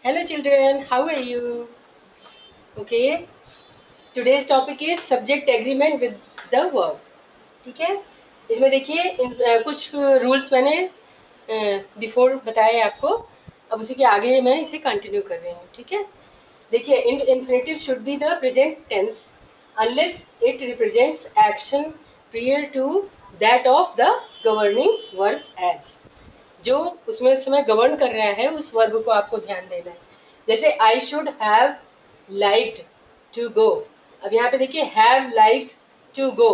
Hello children, how are you? Okay, today's topic is subject agreement with the verb. ठीक है, इसमें देखिए कुछ रूल्स मैंने बिफोर बताए आपको, अब उसी के आगे मैं इसे कंटिन्यू कर रही हूँ. ठीक है, देखिए infinitive should be the present tense unless it represents action prior to that of the governing verb as. जो उसमें समय गवर्न कर रहा है उस वर्ब को आपको ध्यान देना है. जैसे I should have liked to go. अब यहाँ पे देखिए have liked to go,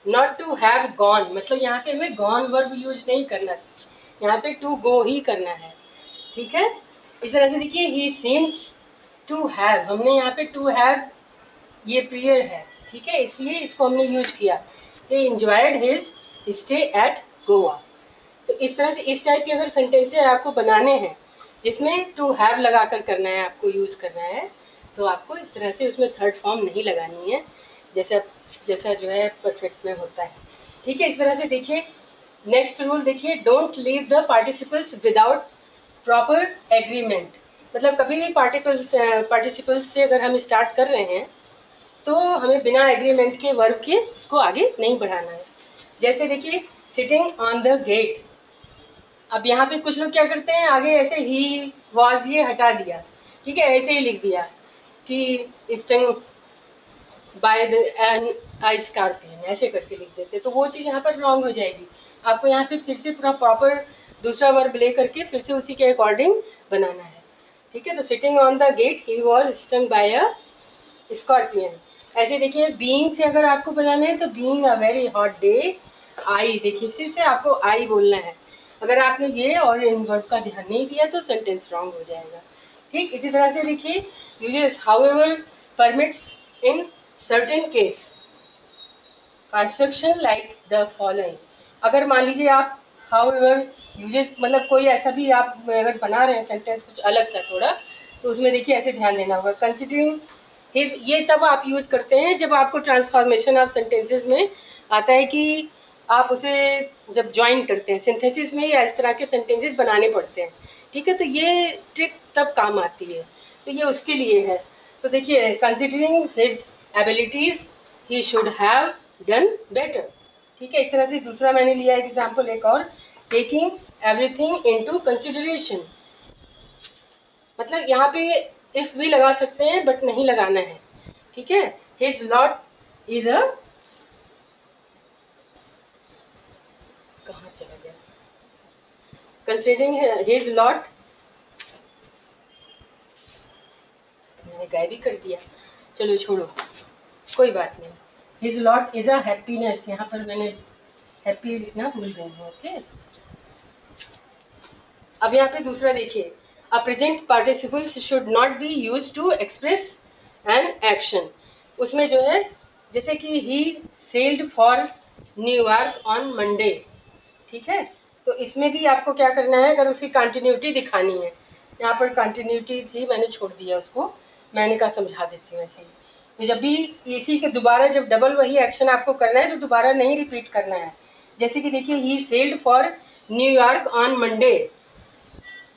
not to have gone. मतलब यहाँ पे हमें गॉन वर्ब यूज नहीं करना, यहाँ पे टू गो ही करना है. ठीक है, इस तरह से देखिए ही सीम्स टू हैव, हमने यहाँ पे टू हैव ये प्रियर है. ठीक है, इसलिए इसको हमने यूज किया. ही enjoyed his stay at Goa. तो इस तरह से इस टाइप के अगर सेंटेंसेस आपको बनाने हैं जिसमें टू हैव लगाकर करना है, आपको यूज करना है, तो आपको इस तरह से उसमें थर्ड फॉर्म नहीं लगानी है, जैसा जैसा जो है परफेक्ट में होता है. ठीक है, इस तरह से देखिए नेक्स्ट रूल देखिए, don't leave the participles without proper agreement. मतलब कभी भी पार्टिसिपल्स से अगर हम स्टार्ट कर रहे हैं तो हमें बिना एग्रीमेंट के वर्ब के उसको आगे नहीं बढ़ाना है. जैसे देखिए सिटिंग ऑन द गेट. अब यहाँ पे कुछ लोग क्या करते हैं, आगे ऐसे ही वाज ये हटा दिया. ठीक है, ऐसे ही लिख दिया कि sting by the N I scorpion, ऐसे करके लिख देते. तो वो चीज़ यहाँ पर रॉन्ग हो जाएगी. आपको यहाँ पे फिर से पूरा प्रॉपर दूसरा वर्ब ले करके फिर से उसी के अकॉर्डिंग बनाना है. ठीक है, तो sitting on the gate he was stun by a scorpion. ऐसे देखिए बीइंग से अगर आपको बनाना है तो being a very hot day. आई देखिए फिर से आपको आई बोलना है. अगर आपने ये और इन वर्ब का ध्यान नहीं दिया तो सेंटेंस रॉन्ग हो जाएगा. ठीक, इसी तरह से देखिए uses however permits in certain case construction like the following. अगर मान लीजिए आप हाउएवर यूजेस मतलब कोई ऐसा भी आप अगर बना रहे हैं सेंटेंस कुछ अलग सा थोड़ा, तो उसमें देखिए ऐसे ध्यान देना होगा. कंसिडरिंग हिज, ये तब आप यूज करते हैं जब आपको ट्रांसफॉर्मेशन ऑफ सेंटेंसेस में आता है कि आप उसे जब ज्वाइन करते हैं सिंथेसिस में या इस तरह के सेंटेंसेस बनाने पड़ते हैं. ठीक है, तो ये ट्रिक तब काम आती है, तो ये उसके लिए है. तो देखिए considering his abilities he should have done better. ठीक है, इस तरह से दूसरा मैंने लिया एग्जाम्पल एक और, टेकिंग एवरीथिंग इनटू कंसिडरेशन. मतलब यहाँ पे इफ भी लगा सकते हैं बट नहीं लगाना है. ठीक है, हिज लॉट इज अ, कहाँ चला गया, कंसिडरिंग हिज लॉट, मैंने गाय भी कर दिया, चलो छोड़ो कोई बात नहीं. His lot is a happiness, यहाँ पर मैंने हैप्पी लिखना भूल गई हूँ. ओके, अब यहाँ पे दूसरा देखिए, a present participles should not be use to express an action. उसमें जो है जैसे कि he sailed for New York on Monday. ठीक है, तो इसमें भी आपको क्या करना है, अगर उसकी कंटिन्यूटी दिखानी है, यहाँ पर कंटिन्यूटी थी मैंने छोड़ दिया उसको, मैंने कहा समझा देती हूँ ऐसे ही. तो जब भी इसी के दोबारा जब डबल वही एक्शन आपको करना है तो दोबारा नहीं रिपीट करना है. जैसे कि देखिए he sailed for New York on Monday,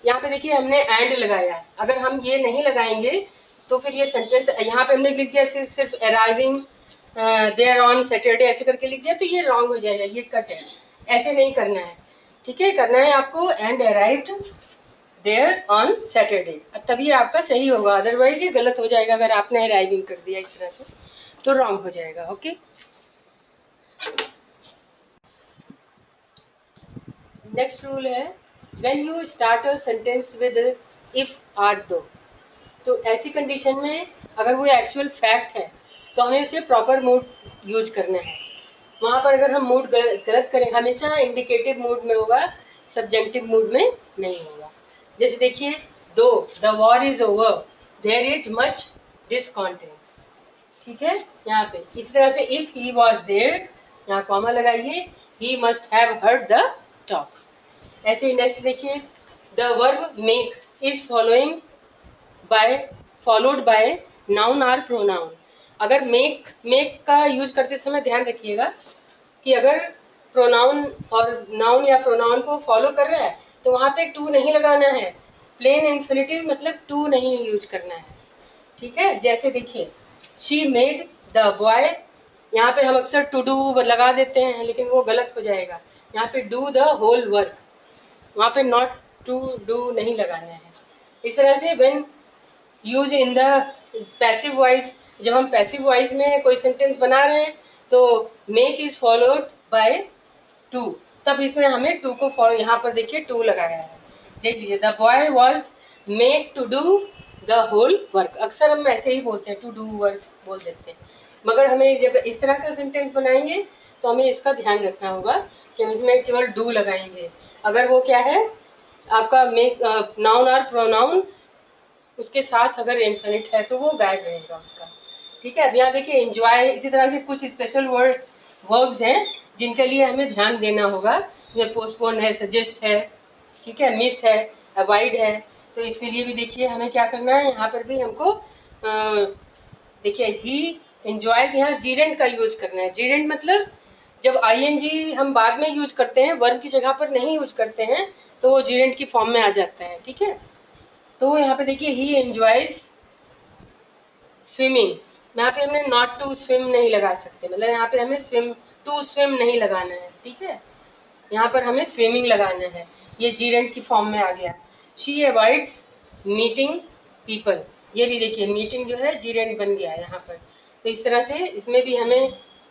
यहाँ पे देखिए हमने एंड लगाया. अगर हम ये नहीं लगाएंगे तो फिर ये सेंटेंस यहाँ पे हमने लिख दिया सिर्फ सिर्फ अराइविंग देयर ऑन सैटरडे ऐसे करके लिख दिया, तो ये रॉन्ग हो जाएगा, ये कट है, ऐसे नहीं करना है. ठीक है, करना है आपको and arrived there on Saturday, अब तभी आपका सही होगा. अदरवाइज ये गलत हो जाएगा अगर आपने अराइविंग कर दिया इस तरह से, तो रॉन्ग हो जाएगा. ओके, नेक्स्ट रूल है when you start a sentence with if or do. तो ऐसी कंडीशन में अगर वो एक्चुअल फैक्ट है तो हमें उसे प्रॉपर मूड यूज करना है. वहां पर अगर हम मूड गलत करें, हमेशा इंडिकेटिव मूड में होगा, सब्जेक्टिव मूड में नहीं होगा. जैसे देखिए though the war is over there is much discontent. ठीक है, यहाँ पे इसी तरह से इफ ही वॉज देयर, यहाँ कॉमा लगाइए, he must have heard the talk. ऐसे ही नेक्स्ट देखिए the verb make is followed by noun or pronoun. अगर मेक का यूज करते समय ध्यान रखिएगा कि अगर प्रोनाउन और नाउन या प्रोनाउन को फॉलो कर रहा है तो वहां पे टू नहीं लगाना है, प्लेन इन्फिनिटिव मतलब टू नहीं यूज करना है, ठीक है। जैसे देखिए शी मेड द बॉय, यहाँ पे हम अक्सर टू डू लगा देते हैं लेकिन वो गलत हो जाएगा। यहाँ पे डू द होल वर्क, वहाँ पे नॉट टू डू नहीं लगाना है। इस तरह से when use in the passive voice, जब हम पैसिव वॉइस में कोई सेंटेंस बना रहे हैं तो make is followed by two, तब इसमें हमें टू को फॉलो, यहाँ पर देखिए टू लगाया है। देख लीजिए the boy was made to do the whole work, अक्सर हम ऐसे ही बोलते हैं टू डू वर्क बोल देते हैं, मगर हमें जब इस तरह का सेंटेंस बनाएंगे तो हमें इसका ध्यान रखना होगा कि हम इसमें केवल डू लगाएंगे। अगर वो क्या है आपका मेक नाउन और प्रोनाउन उसके साथ अगर इन्फिनिट है तो वो गायब रहेगा उसका, ठीक है। अब यहाँ देखिए एंजॉय, इसी तरह से कुछ स्पेशल वर्ब्स हैं जिनके लिए हमें ध्यान देना होगा, जैसे पोस्टपोन है, सजेस्ट है, ठीक है, मिस है, अवॉइड है। तो इसके लिए भी देखिए हमें क्या करना है, यहाँ पर भी हमको देखिए ही एंजॉयज, यहाँ जीरेंट का यूज करना है। जीरेंट मतलब जब आईएनजी हम बाद में यूज करते हैं, वर्ब की जगह पर नहीं यूज करते हैं, तो वो जीरेंट की फॉर्म में आ जाता है, ठीक है। तो यहाँ पे देखिए ही एंजॉयज स्विमिंग, यहाँ पे हमने नॉट टू स्विम नहीं लगा सकते, मतलब यहाँ पे हमें स्विम टू स्विम नहीं लगाना है, ठीक है। यहाँ पर हमें स्विमिंग लगाना है, ये जीरेंट की फॉर्म में आ गया। शी अवॉइड्स मीटिंग पीपल, ये भी देखिए मीटिंग जो है जीरेंट बन गया यहाँ पर। तो इस तरह से इसमें भी हमें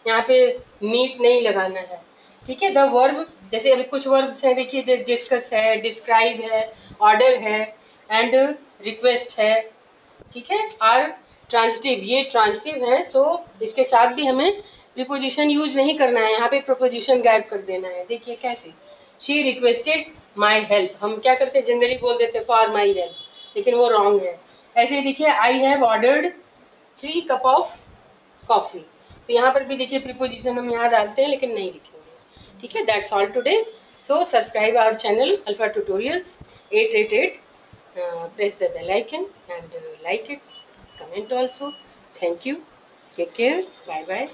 यहाँ पे मीट नहीं लगाना है, ठीक है। द वर्ब, जैसे अभी कुछ वर्ब्स हैं देखिए, डिस्कस है, डिस्क्राइब है, ऑर्डर है एंड रिक्वेस्ट है, ठीक है। आर ट्रांसिटिव, ये ट्रांसिटिव है, सो इसके साथ भी हमें प्रीपोजिशन यूज नहीं करना है, यहाँ पे प्रीपोजिशन गायब कर देना है। देखिए कैसे, शी रिक्वेस्टेड माई हेल्प, हम क्या करते हैं जनरली बोल देते हैं फॉर माई हेल्प, लेकिन वो रॉन्ग है। ऐसे ही देखिए I have ordered 3 cup of coffee, तो यहाँ पर भी देखिए प्रीपोजिशन हम यहाँ डालते हैं लेकिन नहीं लिखेंगे, ठीक है। That's all today, so subscribe our channel alpha tutorials 888, press the bell icon and like it, comment also. Thank you, take care, bye bye.